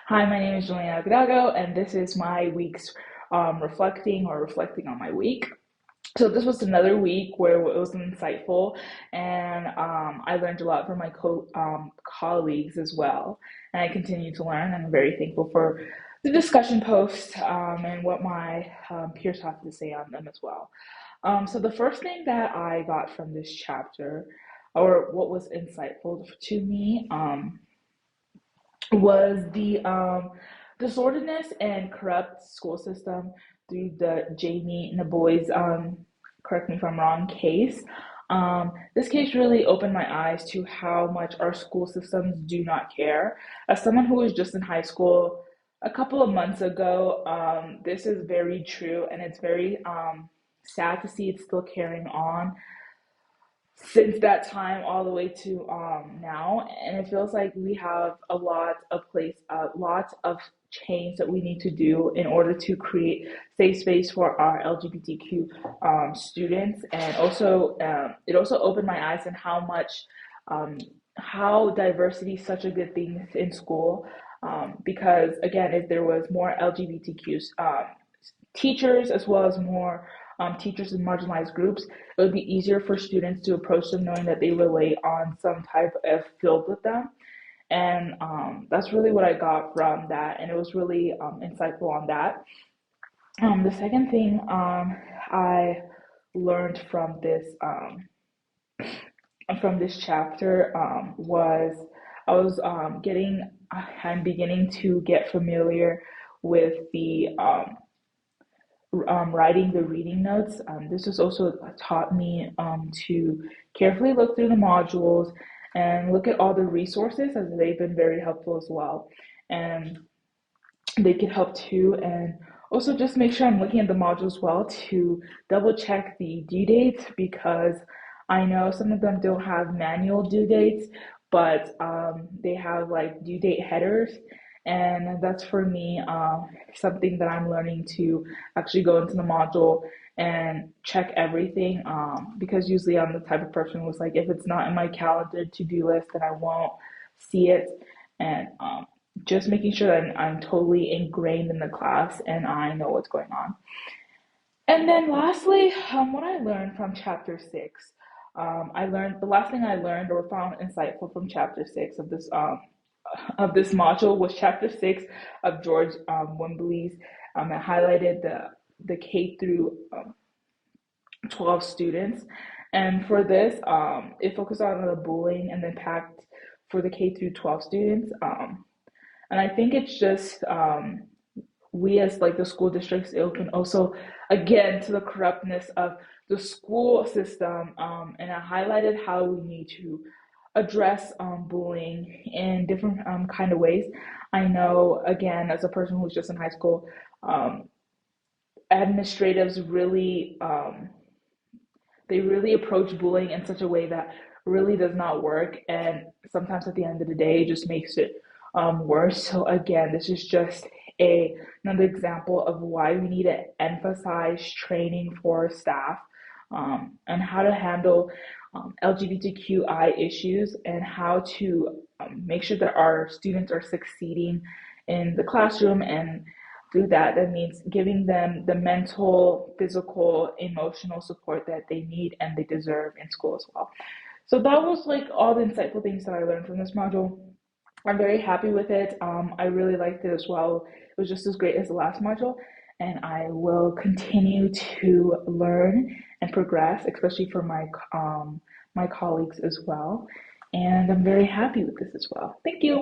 Hi, my name is Juliana Grago, and this is my week's reflecting on my week. So this was another week where it was insightful, and I learned a lot from my colleagues as well. And I continue to learn. I'm very thankful for the discussion posts and what my peers have to say on them as well. So the first thing that I got from this chapter, or what was insightful to me, was the disorderliness and corrupt school system through the Jamie Naboy's, correct me if I'm wrong, case. This case really opened my eyes to how much our school systems do not care. As someone who was just in high school a couple of months ago, this is very true, and it's very sad to see it still carrying on since that time all the way to now, and it feels like we have a lot of change that we need to do in order to create safe space for our LGBTQ students. And also it also opened my eyes on um, how diversity is such a good thing in school, because again, if there was more LGBTQ teachers as well as more teachers in marginalized groups, it would be easier for students to approach them knowing that they relate on some type of field with them. And that's really what I got from that. And it was really insightful on that. The second thing I learned from this chapter was I'm beginning to get familiar with the writing the reading notes. This has also taught me to carefully look through the modules and look at all the resources, as they've been very helpful as well. And they can help too. And also just make sure I'm looking at the modules well to double check the due dates, because I know some of them don't have manual due dates, but they have like due date headers. And that's for me something that I'm learning to actually go into the module and check everything, because usually I'm the type of person who's like, if it's not in my calendar to-do list, then I won't see it. And just making sure that I'm totally ingrained in the class and I know what's going on. And then lastly, what I learned from chapter six, I learned the last thing I learned or found insightful from chapter six of this module was chapter six of George Wimbley's. It highlighted the K through 12 students, and for this, it focused on the bullying and the impact for the K through 12 students. And I think it's just we as like the school districts, it can also again to the corruptness of the school system, and I highlighted how we need to address bullying in different kind of ways. I know again as a person who's just in high school, um, administratives really they really approach bullying in such a way that really does not work, and sometimes at the end of the day it just makes it worse. So again, this is just another example of why we need to emphasize training for staff, and how to handle LGBTQI issues, and how to make sure that our students are succeeding in the classroom. And through that, that means giving them the mental, physical, emotional support that they need and they deserve in school as well. So that was like all the insightful things that I learned from this module. I'm very happy with it. I really liked it as well. It was just as great as the last module, and I will continue to learn and progress, especially for my colleagues as well. And I'm very happy with this as well. Thank you.